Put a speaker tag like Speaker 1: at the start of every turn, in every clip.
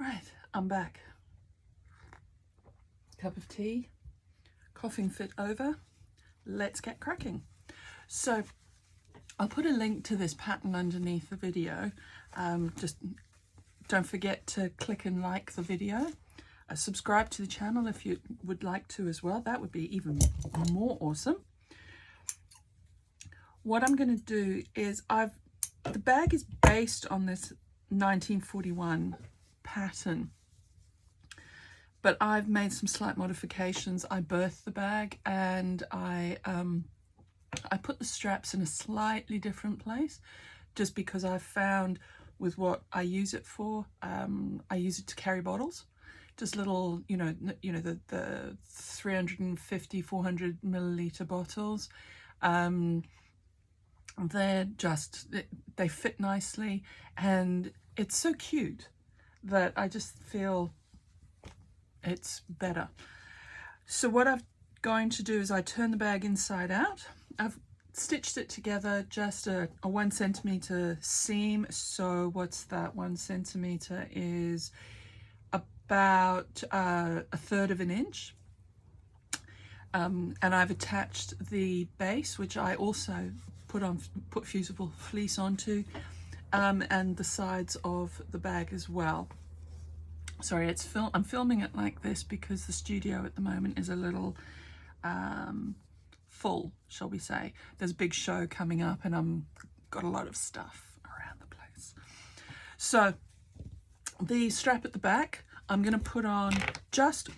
Speaker 1: Right, I'm back. Cup of tea, coughing fit over. Let's get cracking. So I'll put a link to this pattern underneath the video. Just don't forget to click and like the video. Subscribe to the channel if you would like to as well. That would be even more awesome. What I'm going to do is the bag is based on this 1941 pattern, but I've made some slight modifications. I birthed the bag and I put the straps in a slightly different place, just because I've found with what I use it for, I use it to carry bottles, just little, the 350, 400 milliliter bottles. They fit nicely, and it's so cute that I just feel it's better. So what I'm going to do is I turn the bag inside out. I've stitched it together, just a 1 centimeter seam. So what's that? 1 centimeter is about a third of an inch. And I've attached the base, which I also put fusible fleece onto, and the sides of the bag as well. Sorry, I'm filming it like this because the studio at the moment is a little full, shall we say. There's a big show coming up and I'm got a lot of stuff around the place. So the strap at the back, I'm going to put on just,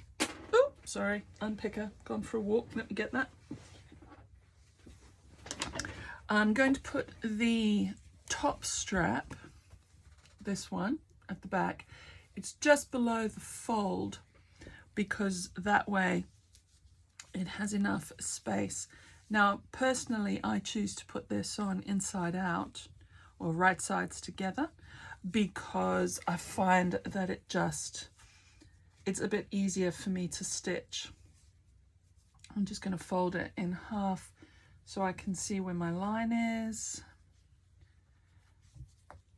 Speaker 1: oh, sorry, unpicker, gone for a walk, let me get that. I'm going to put the top strap, this one at the back, it's just below the fold, because that way it has enough space. Now, personally, I choose to put this on inside out or right sides together, because I find that it's a bit easier for me to stitch. I'm just going to fold it in half so I can see where my line is.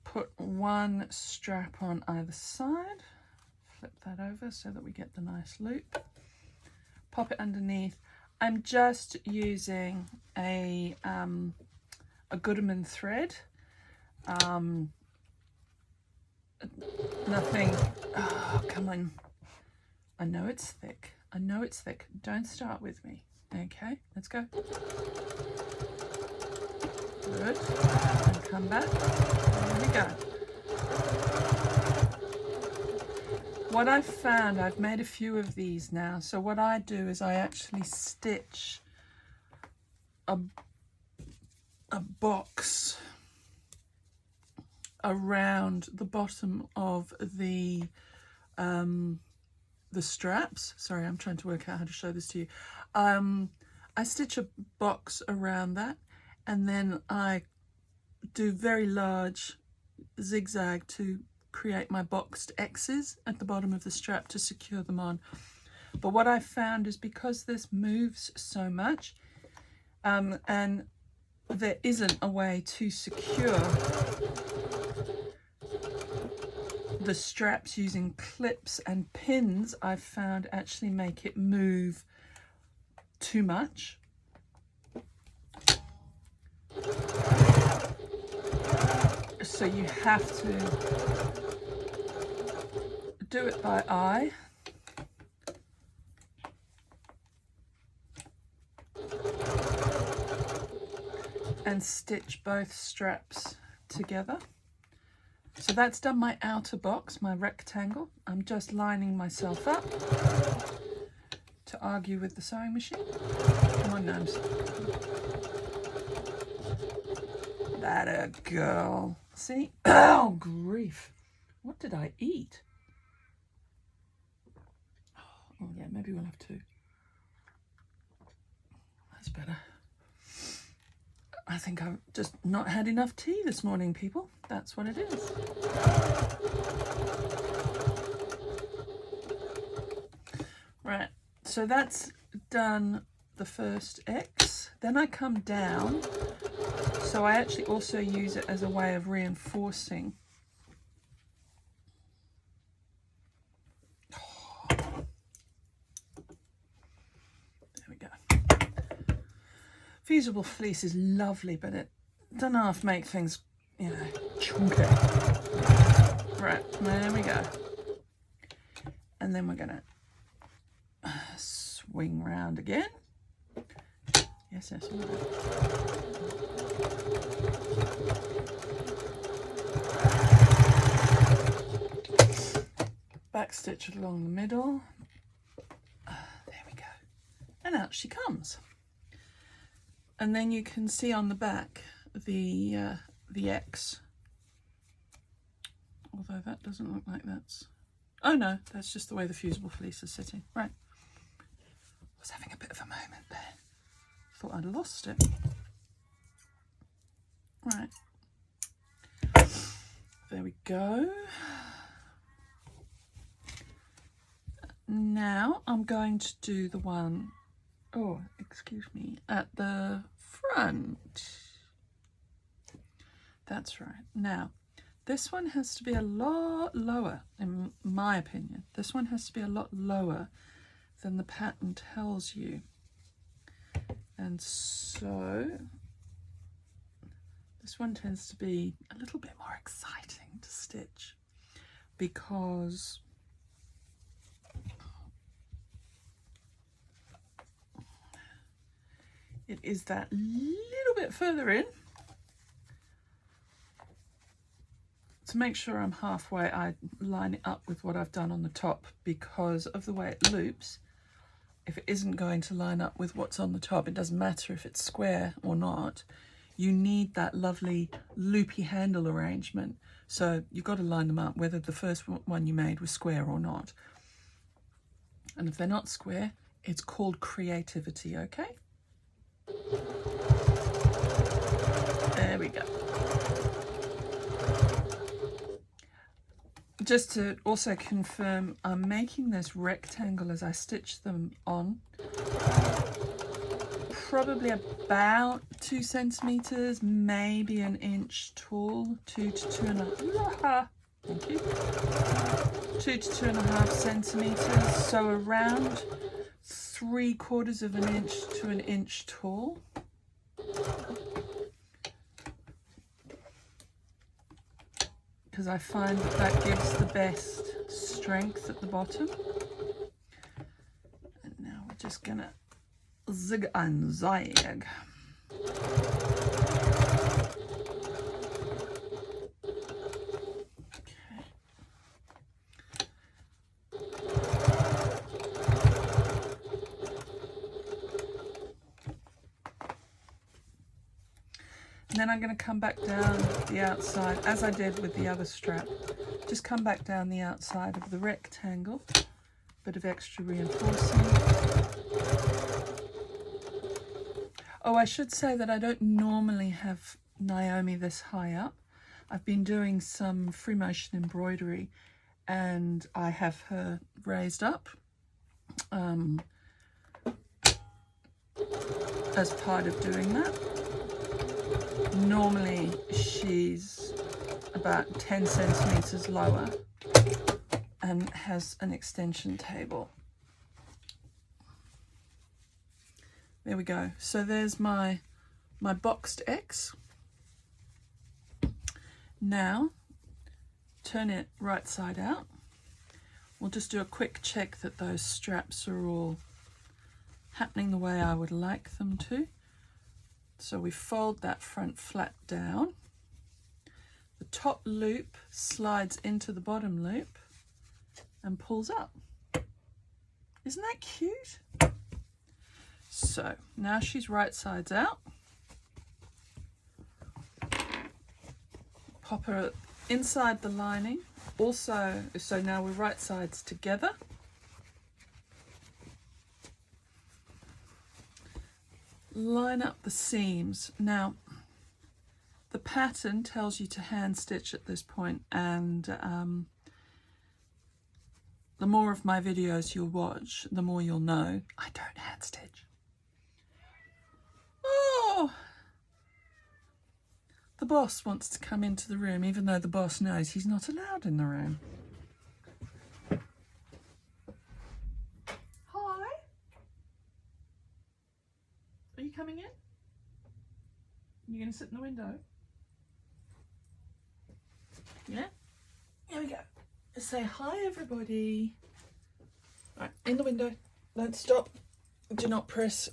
Speaker 1: Put one strap on either side, flip that over so that we get the nice loop, pop it underneath. I'm just using a Goodman thread, nothing, oh come on, I know it's thick, don't start with me. Okay, let's go. Good, and come back, there we go. What I've found, I've made a few of these now, so what I do is I actually stitch a box around the bottom of the straps. Sorry, I'm trying to work out how to show this to you. I stitch a box around that, and then I do very large zigzag to create my boxed X's at the bottom of the strap to secure them on. But what I found is, because this moves so much, and there isn't a way to secure the straps using clips and pins, I've found actually make it move too much. So you have to do it by eye. And stitch both straps together. So that's done my outer box, my rectangle. I'm just lining myself up to argue with the sewing machine. Come on, Gnomes. That a girl. See? Oh, grief. What did I eat? Oh, yeah, maybe we'll have two. That's better. I think I've just not had enough tea this morning, people. That's what it is. Right, so that's done the first X. Then I come down. So I actually also use it as a way of reinforcing. Fusible fleece is lovely, but it doesn't half make things, you know, chunky. Right, there we go. And then we're gonna swing round again. Yes, yes, back stitch it along the middle. There we go. And out she comes. And then you can see on the back the X. Although that doesn't look like that's... Oh no, that's just the way the fusible fleece is sitting. Right. I was having a bit of a moment there. Thought I'd lost it. Right. There we go. Now I'm going to do the one, oh, excuse me, at the front. That's right. Now, this one has to be a lot lower, in my opinion. This one has to be a lot lower than the pattern tells you. And so, this one tends to be a little bit more exciting to stitch because it is that little bit further in. To make sure I'm halfway, I line it up with what I've done on the top because of the way it loops. If it isn't going to line up with what's on the top, it doesn't matter if it's square or not. You need that lovely loopy handle arrangement. So you've got to line them up, whether the first one you made was square or not. And if they're not square, it's called creativity, okay? There we go. Just to also confirm, I'm making this rectangle as I stitch them on. Probably about 2 centimeters, maybe an inch tall, 2 to 2.5. Thank you. 2 to 2.5 centimeters, so around 3/4 of an inch to an inch tall. Because I find that that gives the best strength at the bottom. And now we're just gonna zig and zag. And then I'm going to come back down the outside, as I did with the other strap. Just come back down the outside of the rectangle. Bit of extra reinforcing. Oh, I should say that I don't normally have Naomi this high up. I've been doing some free motion embroidery and I have her raised up as part of doing that. Normally she's about 10 centimeters lower and has an extension table. There we go. So there's my boxed X. Now turn it right side out. We'll just do a quick check that those straps are all happening the way I would like them to. So we fold that front flap down. The top loop slides into the bottom loop and pulls up. Isn't that cute? So now she's right sides out. Pop her inside the lining. Also, so now we're right sides together. Line up the seams. Now the pattern tells you to hand stitch at this point, and the more of my videos you'll watch, the more you'll know I don't hand stitch. Oh, the boss wants to come into the room even though the boss knows he's not allowed in the room. Hi, are you coming in? You gonna sit in the window? Yeah? Here we go. Say hi, everybody. Right, in the window. Don't stop. Do not press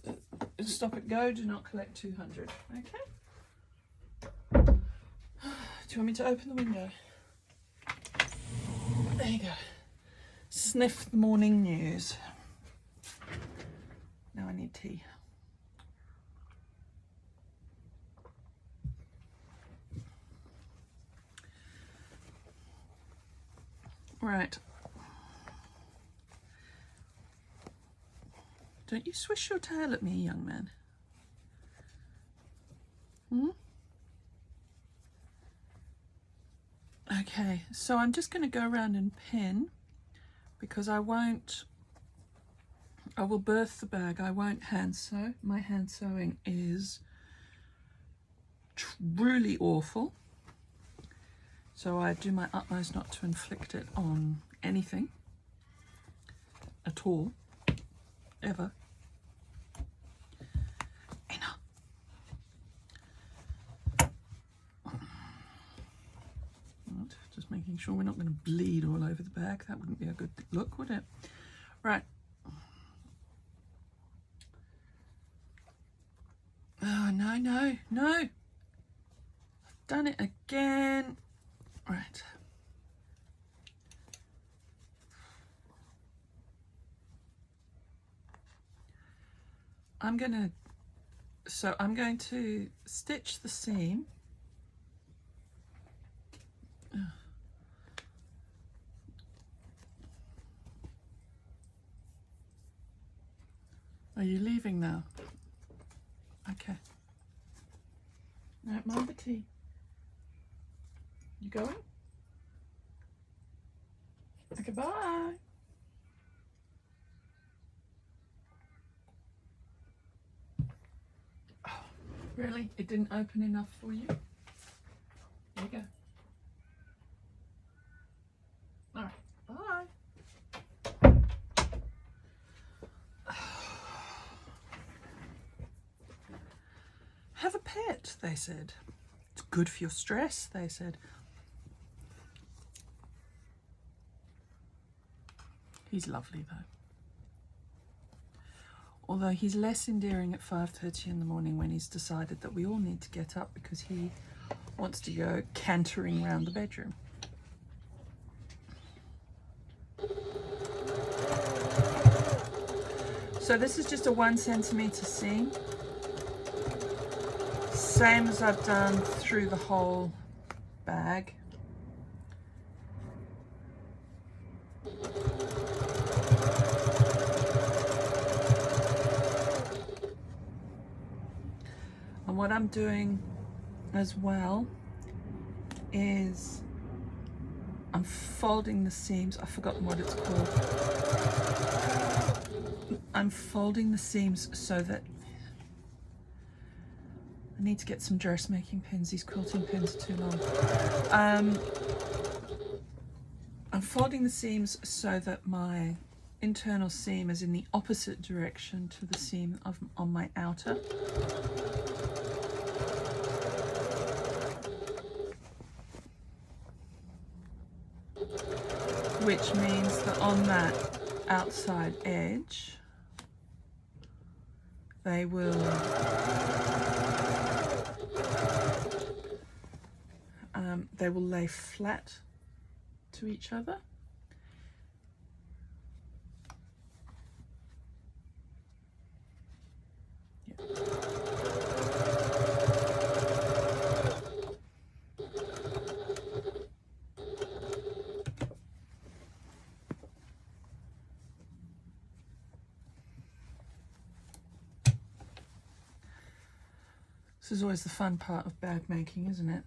Speaker 1: stop it go. Do not collect 200. Okay? Do you want me to open the window? There you go. Sniff the morning news. Now I need tea. Right. Don't you swish your tail at me, young man. Hmm? Okay, so I'm just going to go around and pin because I will birth the bag. I won't hand sew. My hand sewing is truly awful. So I do my utmost not to inflict it on anything at all, ever. Enough. Just making sure we're not going to bleed all over the bag. That wouldn't be a good look, would it? Right. Oh, no, no, no. I've done it again. Right. I'm going to stitch the seam. Are you leaving now? Okay. Right, mind the tea. You going? Okay, bye. Oh, really? It didn't open enough for you? There you go. All right, bye. Have a pet, they said. It's good for your stress, they said. He's lovely though. Although he's less endearing at 5:30 in the morning when he's decided that we all need to get up because he wants to go cantering around the bedroom. So this is just a 1 centimeter seam. Same as I've done through the whole bag. And what I'm doing as well is I'm folding the seams. I've forgotten what it's called. I'm folding the seams so that I need to get some dressmaking pins. These quilting pins are too long. I'm folding the seams so that my internal seam is in the opposite direction to the seam on my outer. Which means that on that outside edge, they will lay flat to each other. Yeah. This is always the fun part of bag making, isn't it?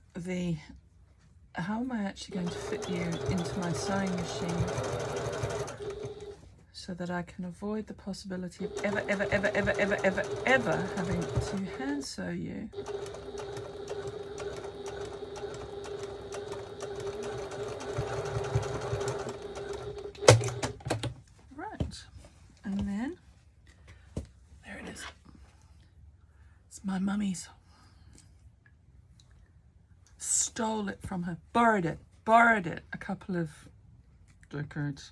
Speaker 1: How am I actually going to fit you into my sewing machine so that I can avoid the possibility of ever having to hand sew you? Right, and then there it is. It's my mummy's. stole it from her, borrowed it a couple of decades,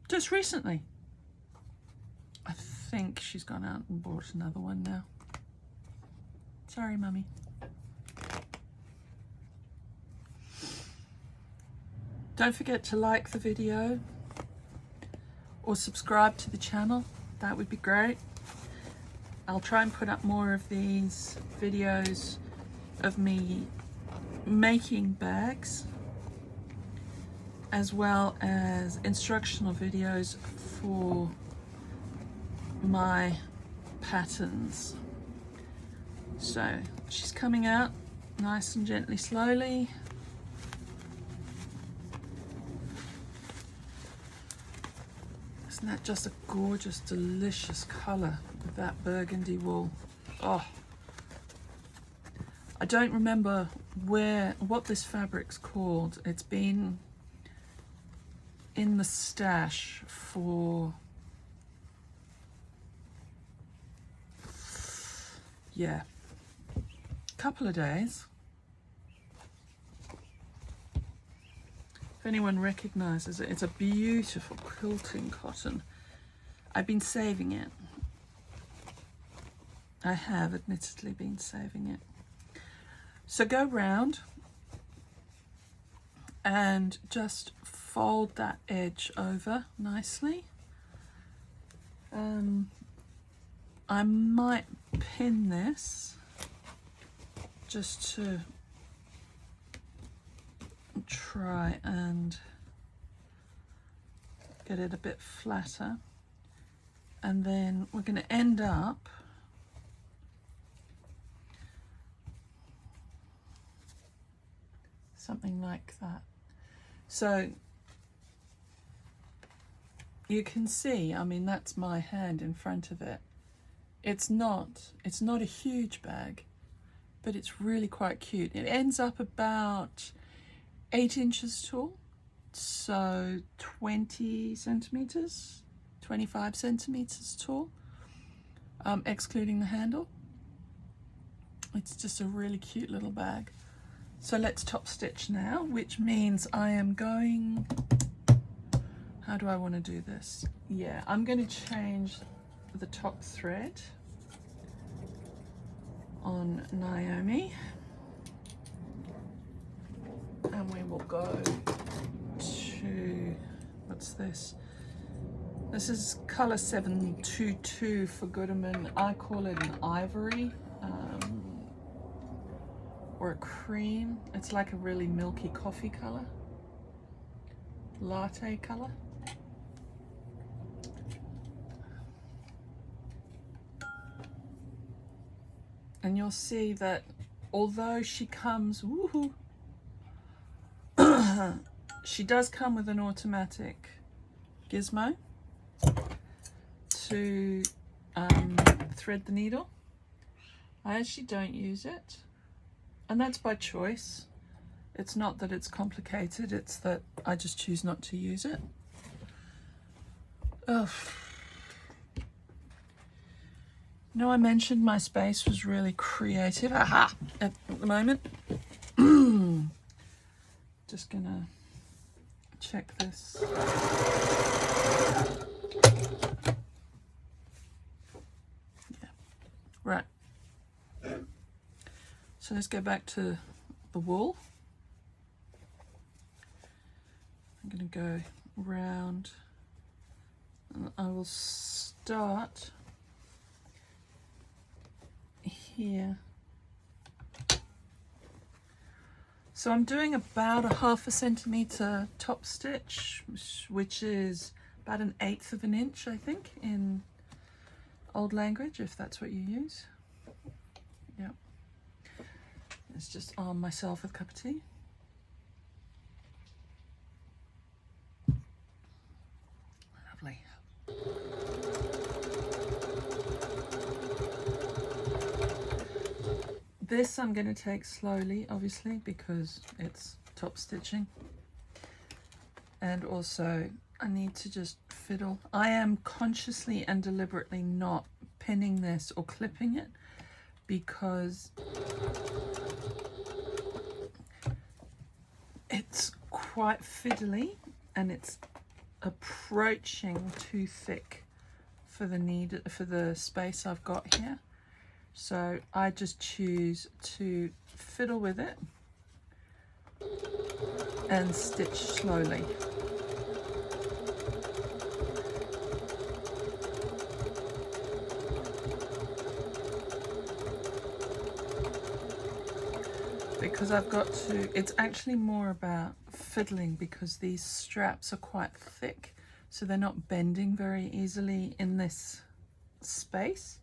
Speaker 1: just recently. I think she's gone out and bought another one now. Sorry, Mummy. Don't forget to like the video or subscribe to the channel. That would be great. I'll try and put up more of these videos of me making bags, as well as instructional videos for my patterns. So she's coming out nice and gently, slowly. Isn't that just a gorgeous, delicious colour with that burgundy wool? Oh, I don't remember what this fabric's called. It's been in the stash for, yeah, a couple of days. If anyone recognizes it, it's a beautiful quilting cotton. I've been saving it. I have admittedly been saving it. So go round and just fold that edge over nicely. I might pin this just to try and get it a bit flatter, and then we're going to end up something like that. So you can see, I mean, that's my hand in front of it. It's not a huge bag, but it's really quite cute. It ends up about 8 inches tall, so 20 centimeters, 25 centimeters tall, excluding the handle. It's just a really cute little bag. So let's top stitch now, which means I am going, how do I want to do this? Yeah, I'm going to change the top thread on Naomi, and we will go to, what's this? This is color 722 for Goodman. I call it an ivory or a cream. It's like a really milky coffee color, latte color. And you'll see that although she comes, woohoo, she does come with an automatic gizmo to thread the needle. I actually don't use it, and that's by choice. It's not that it's complicated, it's that I just choose not to use it. Ugh. No, I mentioned my space was really creative. Aha! At the moment. Just gonna check this. Yeah. Right. So let's go back to the wool. I'm gonna go round, and I will start here. So I'm doing about a 1/2 centimeter top stitch, which is about 1/8 of an inch, I think, in old language, if that's what you use. Yep. Let's just arm myself with a cup of tea. Lovely. This I'm going to take slowly, obviously, because it's top stitching. And also, I need to just fiddle. I am consciously and deliberately not pinning this or clipping it, because quite fiddly and it's approaching too thick for the space I've got here. So I just choose to fiddle with it and stitch slowly. Because I've got to, it's actually more about fiddling because these straps are quite thick, so they're not bending very easily in this space.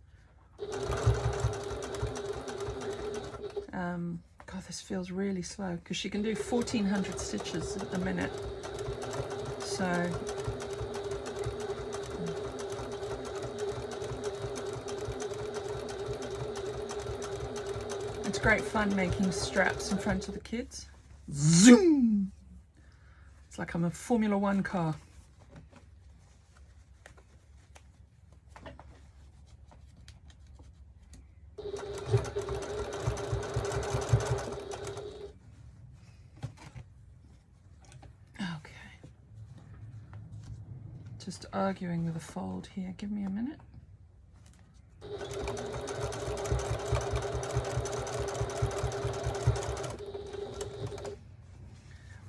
Speaker 1: God, this feels really slow because she can do 1400 stitches a minute. So it's great fun making straps in front of the kids. Zoom! It's like I'm a Formula One car. Just arguing with a fold here. Give me a minute.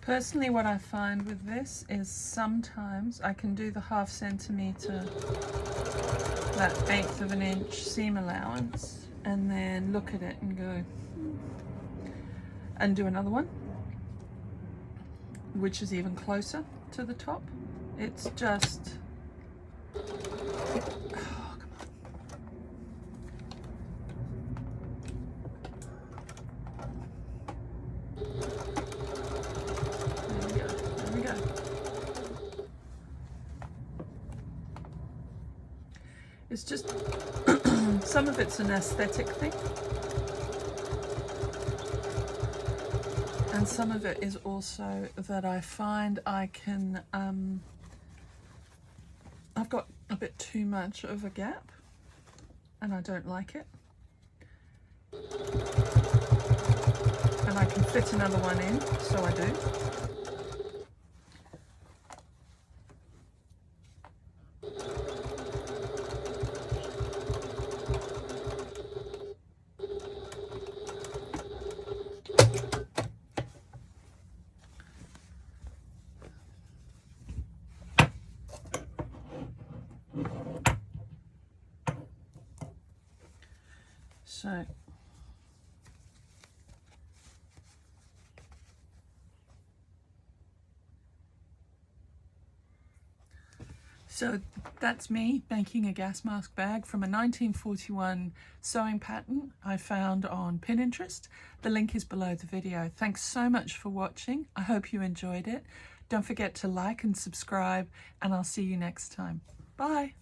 Speaker 1: Personally, what I find with this is sometimes I can do the ½ centimetre, that 1/8 of an inch seam allowance, and then look at it and go, and do another one, which is even closer to the top. It's just, oh, come on. There we go, there we go. It's just, some of it's an aesthetic thing. And some of it is also that I find I can, I've got a bit too much of a gap and I don't like it. And I can fit another one in, so I do. So that's me making a gas mask bag from a 1941 sewing pattern I found on Pinterest. The link is below the video. Thanks so much for watching. I hope you enjoyed it. Don't forget to like and subscribe, and I'll see you next time. Bye.